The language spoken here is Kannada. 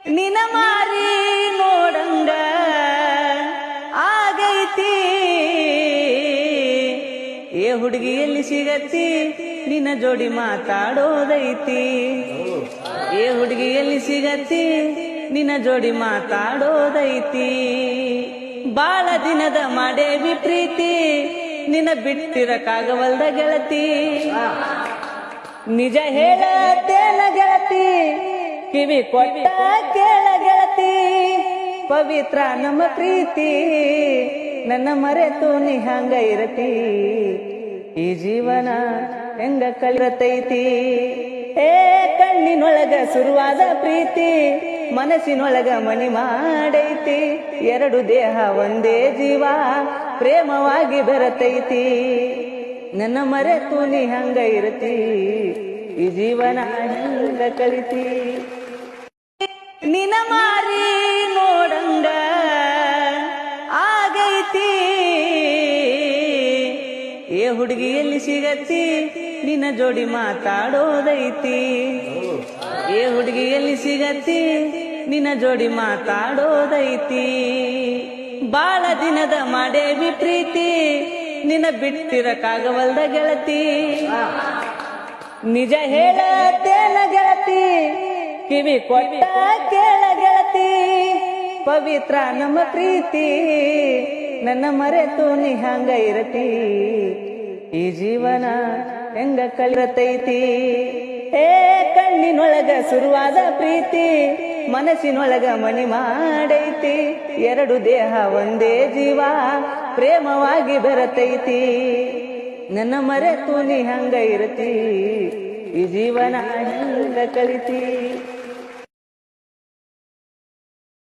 ನಿನ ಮಾರಿ ನೋಡಂಗ ಆಗೈತಿ. ಏ ಹುಡುಗಿ ಎಲ್ಲಿ ಸಿಗತ್ತಿ, ನಿನ್ನ ಜೋಡಿ ಮಾತಾಡೋದೈತಿ. ಏ ಹುಡುಗಿ ಎಲ್ಲಿ ಸಿಗತ್ತಿ, ನಿನ್ನ ಜೋಡಿ ಮಾತಾಡೋದೈತಿ. ಬಾಳ ದಿನದ ಮಾಡೇವಿ ಪ್ರೀತಿ, ನಿನ್ನ ಬಿಟ್ಟಿರಕ್ಕಾಗವಲ್ದ ಗೆಳತಿ. ನಿಜ ಹೇಳತ್ತೇನ ಗೆಳತಿ, ಕಿವಿ ಕೊಟ್ಟ ಕೇಳ ಗೆಳತಿ. ಪವಿತ್ರ ನಮ್ಮ ಪ್ರೀತಿ, ನನ್ನ ಮರೆತು ನೀ ಹಂಗ ಇರತಿ. ಈ ಜೀವನ ಹೆಂಗ ಕಲಿರತೈತಿ. ಏ ಕಣ್ಣಿನೊಳಗ ಶುರುವಾದ ಪ್ರೀತಿ, ಮನಸ್ಸಿನೊಳಗ ಮನಿ ಮಾಡೈತಿ. ಎರಡು ದೇಹ ಒಂದೇ ಜೀವ, ಪ್ರೇಮವಾಗಿ ಬೆರತೈತಿ. ನನ್ನ ಮರೆತು ನೀ ಹಂಗ ಇರತಿ. ಈ ಜೀವನ ಹೆಂಗ ಕಲಿತಿ. ನಿನ ಮಾರಿ ನೋಡಂಗ ಆಗೈತಿ. ಏ ಹುಡುಗಿ ಎಲ್ಲಿ ಸಿಗತ್ತಿ, ನಿನ್ನ ಜೋಡಿ ಮಾತಾಡೋದೈತಿ. ಏ ಹುಡುಗಿ ಎಲ್ಲಿ ಸಿಗತ್ತಿ, ನಿನ್ನ ಜೋಡಿ ಮಾತಾಡೋದೈತಿ. ಬಾಳ ದಿನದ ಮಾಡೇವಿ ಪ್ರೀತಿ, ನಿನ್ನ ಬಿಟ್ಟಿರಕ್ಕಾಗವಲ್ದ ಗೆಳತಿ. ನಿಜ ಹೇಳತ್ತೇನ ಗೆಳತಿ, ಕಿವಿ ಕೊಟ್ಟ ಕೇಳ ಗೆಳತಿ. ಪವಿತ್ರ ನಮ್ಮ ಪ್ರೀತಿ, ನನ್ನ ಮರೆತು ನೀ ಹಂಗ ಇರತಿ. ಈ ಜೀವನ ಹೆಂಗ ಕಲಿರತೈತಿ. ಏ ಕಣ್ಣಿನೊಳಗ ಶುರುವಾದ ಪ್ರೀತಿ, ಮನಸ್ಸಿನೊಳಗ ಮನಿ ಮಾಡೈತಿ. ಎರಡು ದೇಹ ಒಂದೇ ಜೀವ, ಪ್ರೇಮವಾಗಿ ಬೆರತೈತಿ. ನನ್ನ ಮರೆತು ನೀ ಹಂಗ ಇರತಿ. ಈ ಜೀವನ ಹೆಂಗ ಕಲಿತಿ.